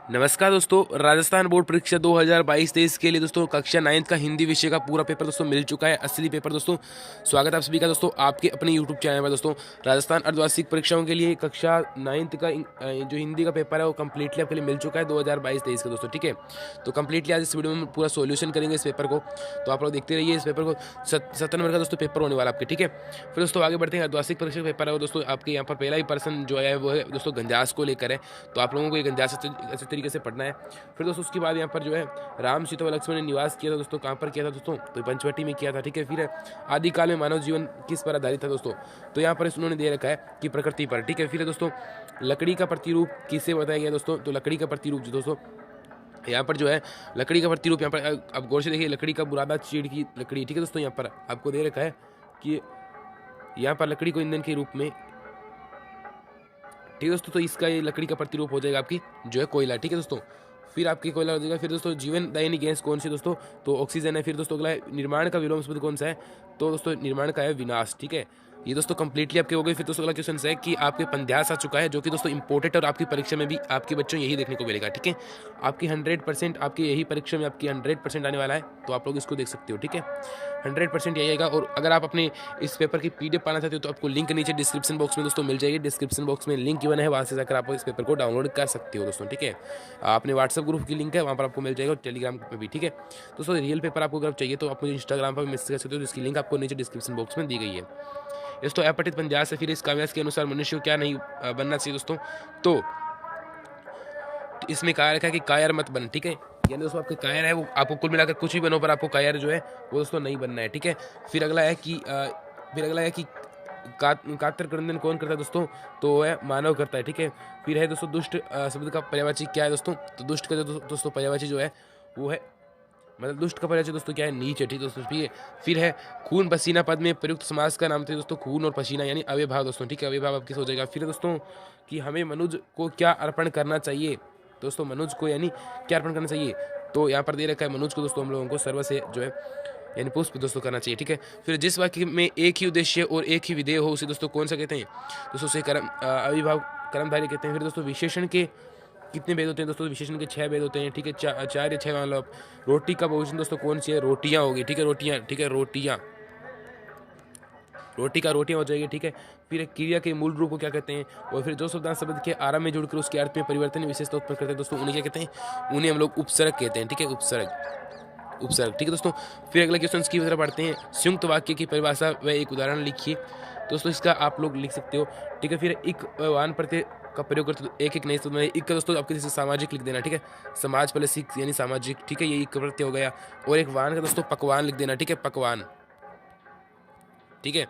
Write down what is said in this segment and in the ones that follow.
नमस्कार दोस्तों, राजस्थान बोर्ड परीक्षा 2022-23 के लिए दोस्तों कक्षा 9th का हिंदी विषय का पूरा पेपर दोस्तों मिल चुका है। असली पेपर दोस्तों। स्वागत है आप सभी का दोस्तों आपके अपने यूट्यूब चैनल पर दोस्तों। राजस्थान अर्धवार्षिक परीक्षाओं के लिए कक्षा 9th का जो हिंदी का पेपर है वो कम्प्लीटली आपके लिए मिल चुका है 2022-23 का दोस्तों। ठीक है, तो कम्प्लीटली आज इस वीडियो में पूरा सोल्यूशन करेंगे इस पेपर को, तो आप लोग देखते रहिए इस पेपर को। 70 नंबर का दोस्तों पेपर होने वाला आपके। ठीक है, फिर दोस्तों आगे बढ़ते हैं। अर्धवार्षिक परीक्षा का पेपर है वो दोस्तों आपके यहाँ पर पहला ही पर्सन जो है वो है दोस्तों गंजास को लेकर है, तो आप लोगों को ये गंजास अच्छे तरीके से पढ़ना है। फिर दोस्तों उसके बाद यहाँ पर जो है राम सीता व लक्ष्मण ने निवास किया था दोस्तों, कहाँ पर किया था दोस्तों, तो पंचवटी में किया था। ठीक है, फिर आदिकाल में मानव जीवन किस पर आधारित था दोस्तों, तो यहाँ पर उन्होंने दे रखा है कि प्रकृति पर। ठीक है, फिर दोस्तों लकड़ी का प्रतिरूप किससे बताया गया दोस्तों, तो लकड़ी का प्रतिरूप जो दोस्तों यहाँ पर जो है लकड़ी का प्रतिरूप यहाँ पर आप गौर से देखिए, लकड़ी का बुरादा चीड़ की लकड़ी। ठीक है दोस्तों, यहाँ पर आपको दे रखा है कि यहाँ पर लकड़ी को ईंधन के रूप में, ठीक है दोस्तों, तो इसका ये लकड़ी का प्रतिरूप हो जाएगा आपकी जो है कोयला। ठीक है दोस्तों, फिर आपकी कोयला हो जाएगा। फिर दोस्तों जीवन दायिनी गैस कौन सी दोस्तों, तो ऑक्सीजन है। फिर दोस्तों अगला निर्माण का विलोम शब्द कौन सा है, तो दोस्तों निर्माण का है विनाश। ठीक है, ये दोस्तों कंप्लीटली आपके हो गए। फिर दोस्तों अगला क्वेश्चन है कि आपके पंद्यास आ चुका है, जो कि दोस्तों इंपॉर्टेंट और आपकी परीक्षा में भी आपके बच्चों यही देखने को मिलेगा। ठीक है, आपकी 100% आपकी यही परीक्षा में आपकी 100% आने वाला है, तो आप लोग इसको देख सकते हो। ठीक है, 100% यही आएगा। और अगर आप अपने इस पेपर की PDF पाना चाहते हो तो आपको लिंक नीचे डिस्क्रिप्शन बॉक्स में दोस्तों मिल जाएगी। डिस्क्रिप्शन बॉक्स में लिंक गिवन है, वहाँ से जाकर आप इस पेपर को डाउनलोड कर सकते हो दोस्तों। ठीक है, अपने व्हाट्सएप ग्रुप की लिंक है, वहाँ पर आपको मिल जाएगा, और टेलीग्राम पे भी। ठीक है दोस्तों, रियल पेपर आपको अगर चाहिए तो आप मुझे इंस्टाग्राम पर मैसेज कर सकते हो, जिसकी लिंक आपको नीचे डिस्क्रिप्शन बॉक्स में दी गई है। दोस्तों अपठित पंजाब से फिर इस काव्यास के अनुसार मनुष्य को क्या नहीं बनना चाहिए दोस्तों, तो इसमें कहा रखा है कि कायर मत बन। ठीक है, यानी दोस्तों आपके कायर है वो आपको कुल मिलाकर कुछ भी बनो, पर आपको कायर जो है वो दोस्तों नहीं बनना है। ठीक है, फिर अगला है कि कातर क्रंदन कौन करता है दोस्तों, तो वो है मानव करता है। ठीक है, फिर है दोस्तों दुष्ट शब्द का पर्यायवाची क्या है दोस्तों, तो दुष्ट का दोस्तों पर्यायवाची जो है वो है, मतलब दुष्ट का पर्यायवाची दोस्तों क्या है, नीच है। ठीक है दोस्तों, फिर है खून पसीना पद में प्रयुक्त समास का नाम थे दोस्तों खून और पसीना, यानी अव्यभाव दोस्तों। ठीक है, अव्यभाव अब किस हो जाएगा। फिर दोस्तों कि हमें मनुज को क्या अर्पण करना चाहिए दोस्तों, मनुज को यानी क्या अर्पण करना चाहिए, तो यहाँ पर दे रखा है मनुज को दोस्तों हम लोगों को सर्व से जो है यानी पुष्प दोस्तों करना चाहिए। ठीक है, फिर जिस वाक्य में एक ही उद्देश्य और एक ही विधेय हो उसे दोस्तों कौन सा कहते हैं, दोस्तों उसे अविभाव कर्मधारी कहते हैं। फिर दोस्तों विशेषण के कितने भेद होते हैं दोस्तों, विशेषण के 6 भेद होते हैं। ठीक है, 4 या 6 मान लो आप। रोटी का बहुवचन दोस्तों कौन सी है, रोटियां होगी। ठीक है, रोटियां। ठीक है, रोटियां, रोटी का रोटियां हो जाएगी। ठीक है, फिर एक क्रिया के मूल रूप को क्या कहते हैं, और फिर जो शब्द के आरंभ में जुड़कर उसके अर्थ में परिवर्तन विशेषता उत्पन्न करते हैं दोस्तों, उन्हें क्या कहते हैं, उन्हें हम लोग उपसर्ग कहते हैं। ठीक है, उपसर्ग। ठीक है दोस्तों, फिर अगले क्वेश्चन की तरफ बढ़ते हैं। संयुक्त वाक्य की परिभाषा व एक उदाहरण लिखिए दोस्तों, इसका आप लोग लिख सकते हो। ठीक है, फिर एक वाहन प्रत्यय का प्रयोग करते एक नए शब्द एक का दोस्तों आपके जैसे सामाजिक लिख देना। ठीक है, समाज प्लस सिख यानी सामाजिक। ठीक है, ये एक प्रत्यय हो गया। और एक वाहन का दोस्तों पकवान लिख देना। ठीक है, पकवान। ठीक है,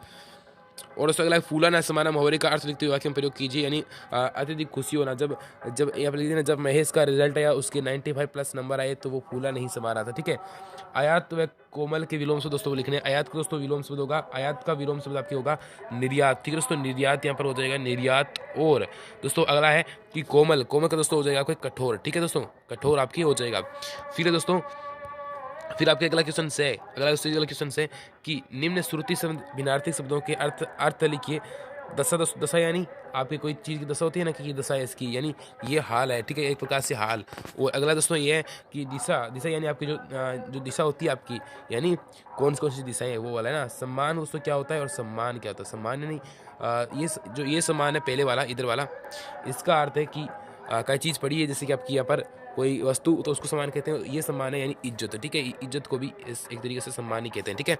और उसका अगला फूला न समाना मुहावरे का अर्थ लिखते हुए वाक्य में प्रयोग कीजिए, यानी अत्यधिक खुशी होना। जब जब यहाँ पर लिख देना, जब महेश का रिजल्ट आया उसके 95+ नंबर आए तो वो फूला नहीं समा रहा था। ठीक है, आयात व कोमल के विलोम शब्द दोस्तों लिखने। आयात का दोस्तों विलोम शब्द होगा, आयात का विलोम शब्द आपकी होगा निर्यात। ठीक है दोस्तों, निर्यात यहाँ पर हो जाएगा निर्यात। और दोस्तों अगला है कि कोमल का दोस्तों हो जाएगा आपको कठोर। ठीक है दोस्तों, कठोर आपकी हो जाएगा। फिर दोस्तों फिर आपके अगला क्वेश्चन है कि निम्न श्रुति शब्द भिन्नार्थक शब्दों के अर्थ लिखिए। दशा यानी आपकी कोई चीज़ की दशा होती है ना, कि ये दशा है इसकी, यानी ये हाल है। ठीक है, एक प्रकार से हाल। और अगला दोस्तों ये है कि दिशा यानी आपकी जो दिशा होती है आपकी, यानी कौन सी दिशा है वो वाला है ना। सम्मान दोस्तों क्या होता है और सम्मान क्या होता है, सम्मान यानी ये सम्मान है पहले वाला, इधर वाला, इसका अर्थ है कि कोई चीज़ पड़ी है जैसे कि आपकी यहाँ पर कोई वस्तु, तो उसको सम्मान कहते हैं। ये सम्मान है यानी इज्जत। ठीक है, इज्जत को भी एक तरीके से सम्मान ही कहते हैं। ठीक है,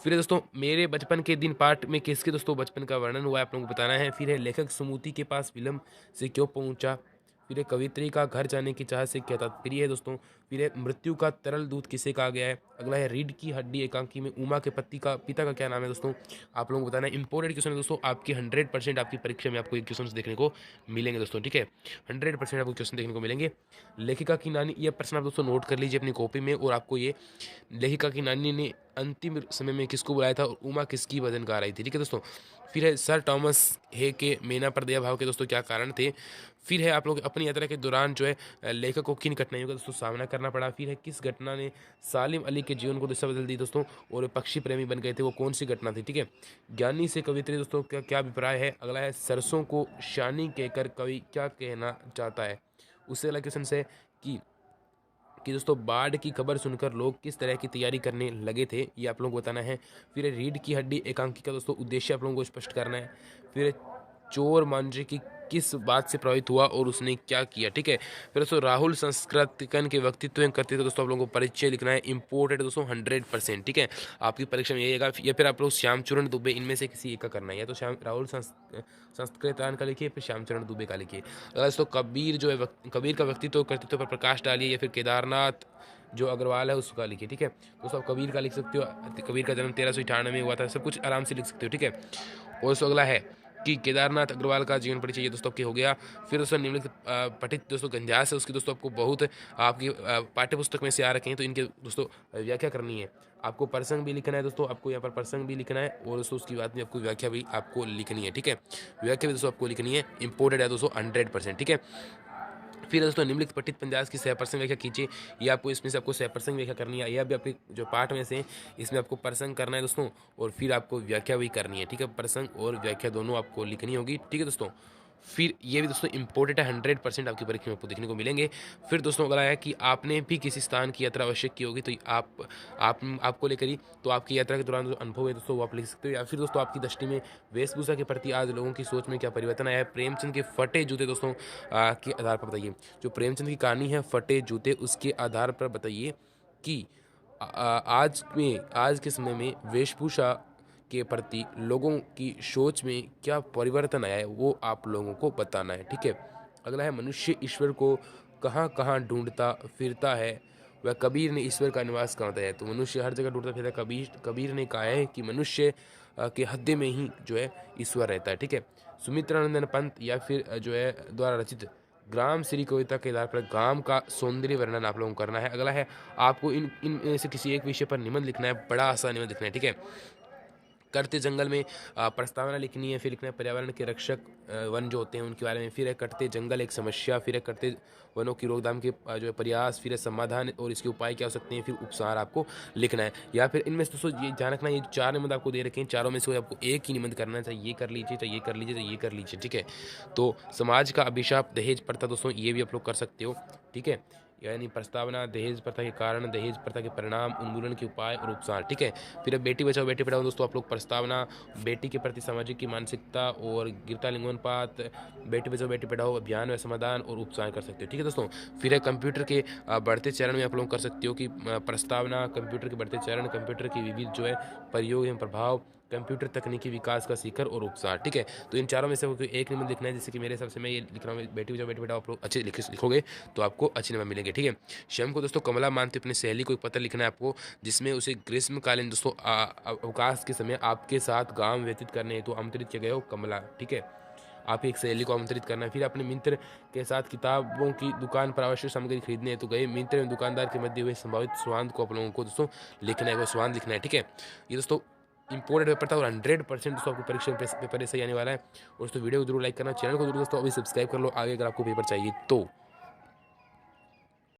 फिर दोस्तों मेरे बचपन के दिन पाठ में किसके दोस्तों बचपन का वर्णन हुआ है आप लोगों को बताना है। फिर है लेखक सुमति के पास विलंब से क्यों पहुंचा। फिर है कवित्री का घर जाने की चाह से क्या तात्पर्य है दोस्तों। फिर है मृत्यु का तरल दूध किसे कहा गया है। अगला है रीढ़ की हड्डी एकांकी में उमा के पिता का क्या नाम है दोस्तों, आप लोगों को बताना है। इंपॉर्टेंट क्वेश्चन है दोस्तों, आपकी 100% आपकी परीक्षा में आपको ये क्वेश्चन देखने को मिलेंगे दोस्तों। ठीक है, 100% आपको क्वेश्चन देखने को मिलेंगे। लेखिका की नानी, ये प्रश्न आप दोस्तों नोट कर लीजिए अपनी कॉपी में, और आपको ये लेखिका की नानी ने अंतिम समय में किसको बुलाया था और उमा किसकी वजन गा रही थी। ठीक है दोस्तों, फिर है सर टॉमस हे के मेना पर दया भाव के दोस्तों क्या कारण थे। फिर है आप लोग अपनी यात्रा के दौरान जो है लेखक को किन कठिनाइयों का दोस्तों सामना करना पड़ा। फिर है किस घटना ने सालिम अली के जीवन को दिशा बदल दी दोस्तों और वे पक्षी प्रेमी बन गए थे, वो कौन सी घटना थी। ठीक है, ज्ञानी से कवित्री दोस्तों का क्या अभिप्राय है। अगला है सरसों को शानी कहकर कवि क्या कहना चाहता है। उससे अगला क्वेश्चन है कि दोस्तों बाढ़ की खबर सुनकर लोग किस तरह की तैयारी करने लगे थे, ये आप लोगों को बताना है। फिर रीढ़ की हड्डी एकांकी का दोस्तों उद्देश्य आप लोगों को स्पष्ट करना है। फिर चोर मांझी की किस बात से प्रभावित हुआ और उसने क्या किया। ठीक है, फिर दोस्तों राहुल संस्कृतिकन के व्यक्तित्व कर्तृत्व दोस्तों आप लोगों को परिचय लिखना है, इंपोर्टेड दोस्तों 100%। ठीक है, आपकी परीक्षा में यही आएगा। या फिर आप लोग श्यामचरण दुबे इनमें से किसी एक का करना है, या तो राहुल संस्कृतान का लिखिए, फिर श्यामचरण दुबे का लिखिए। अगर दोस्तों कबीर जो है कबीर का व्यक्तित्व कर्तृत्व पर प्रकाश डालिए, या फिर केदारनाथ जो अग्रवाल है उसका लिखिए। ठीक है, दोस्तों आप कबीर का लिख सकते हो, कबीर का जन्म 1398 में हुआ था, सब कुछ आराम से लिख सकते हो। ठीक है, और दोस्तों अगला है कि केदारनाथ अग्रवाल का जीवन परिचय, ये दोस्तों आपके हो गया। फिर दोस्तों निम्नलिखित पठित दोस्तों गंजास है उसकी दोस्तों आपको बहुत आपकी पाठ्य पुस्तक में से आ रखे हैं, तो इनके दोस्तों व्याख्या करनी है। आपको प्रसंग भी लिखना है दोस्तों, आपको यहाँ पर प्रसंग भी लिखना है, और दोस्तों उसकी बात में आपको व्याख्या भी आपको लिखनी है। ठीक है, व्याख्या भी दोस्तों आपको लिखनी है, इंपोर्टेड है दोस्तों 100%। ठीक है, फिर दोस्तों निम्नलिखित पठित पंजाब की सहप्रसंग व्याख्या कीजिए। ये आपको इसमें से आपको सहप्रसंग व्याख्या करनी है, यह भी आपके जो पाठ में से इसमें आपको प्रसंग करना है दोस्तों, और फिर आपको व्याख्या भी करनी है। ठीक है, प्रसंग और व्याख्या दोनों आपको लिखनी होगी। ठीक है दोस्तों, फिर ये भी दोस्तों इंपॉर्टेंट है, 100% आपकी परीक्षा में आपको देखने को मिलेंगे। फिर दोस्तों अगला है कि आपने भी किसी स्थान की यात्रा अवश्य की होगी, तो आपको लेकर ही तो आपकी यात्रा के दौरान जो अनुभव है दोस्तों वो आप लिख सकते हो। या फिर दोस्तों आपकी दृष्टि में वेशभूषा के प्रति आज लोगों की सोच में क्या परिवर्तन आया है। प्रेमचंद के फटे जूते दोस्तों के आधार पर बताइए, जो प्रेमचंद की कहानी है फटे जूते, उसके आधार पर बताइए कि आज के समय में वेशभूषा के प्रति लोगों की सोच में क्या परिवर्तन आया है, वो आप लोगों को बताना है। ठीक है, अगला है मनुष्य ईश्वर को कहाँ कहाँ ढूंढता फिरता है, वह कबीर ने ईश्वर का निवास कहाँ बताया है। तो मनुष्य हर जगह ढूंढता फिरता है, कबीर ने कहा है कि मनुष्य के हृदय में ही जो है ईश्वर रहता है। ठीक है, सुमित्रानंदन पंत या फिर जो है द्वारा रचित ग्राम श्री कविता के आधार पर गांव का सौंदर्य वर्णन आप लोगों को करना है। अगला है आपको इन से किसी एक विषय पर निबंध लिखना है, बड़ा आसान निबंध लिखना है। ठीक है, कटते जंगल में प्रस्तावना लिखनी है। फिर लिखना है पर्यावरण के रक्षक वन जो होते हैं उनके बारे में। फिर है कटते जंगल एक समस्या। फिर है कटते वनों की रोकथाम के जो है प्रयास। फिर है समाधान और इसके उपाय क्या हो सकते हैं। फिर उपसार आपको लिखना है। या फिर इनमें से दोस्तों ये ध्यान रखना, ये 4 निबंध आपको दे रखे हैं, चारों में से आपको एक ही निबंध करना है, चाहे ये कर लीजिए, चाहे ये कर लीजिए, चाहे ये कर लीजिए। ठीक है, तो समाज का अभिशाप दहेज प्रथा दोस्तों ये भी आप लोग कर सकते हो। ठीक है, यानी प्रस्तावना, दहेज प्रथा के कारण, दहेज प्रथा के परिणाम, उन्मूलन के उपाय और उपचार। ठीक है, फिर अब बेटी बचाओ बेटी पढ़ाओ दोस्तों आप लोग प्रस्तावना, बेटी के प्रति सामाजिक की मानसिकता और गिरता लिंगोनुपात, बेटी बचाओ बेटी पढ़ाओ अभियान व समाधान और उपचार कर सकते हो। ठीक है दोस्तों, फिर है कंप्यूटर के बढ़ते चरण में आप लोग कर सकते हो कि प्रस्तावना, कंप्यूटर के बढ़ते चरण, कंप्यूटर की विविध जो है प्रयोग एवं प्रभाव, कंप्यूटर तकनीकी विकास का शिखर और उपसार। ठीक है, तो इन चारों में से एक निबंध लिखना है, जैसे कि मेरे हिसाब से मैं ये लिख रहा हूँ, बेटी बचाओ बेटी पढ़ाओ, आप लोग अच्छे लिखोगे तो आपको अच्छे नंबर मिलेंगे। ठीक है, शाम को दोस्तों कमला मानते अपनी सहेली को एक पत्र लिखना है आपको, जिसमें उसे ग्रीष्मकालीन दोस्तों अवकाश के समय आपके साथ गाँव व्यतीत करने हेतु आमंत्रित किया गया हो कमला। ठीक है, आप एक सहेली को आमंत्रित करना है। फिर अपने मित्र के साथ किताबों की दुकान पर आवश्यक सामग्री खरीदने हेतु गए। मित्र एवं दुकानदार के मध्य हुए संभावित संवाद को आप लोगों को दोस्तों लिखना है, वो संवाद लिखना है। ठीक है, ये दोस्तों इंपॉर्टेंट पेपर था और 100% दोस्तों आपको परीक्षा पेपर ऐसे ही आने वाला है। और दोस्तों वीडियो को जरूर लाइक करना, चैनल को जरूर दोस्तों अभी सब्सक्राइब कर लो आगे अगर आपको पेपर चाहिए तो।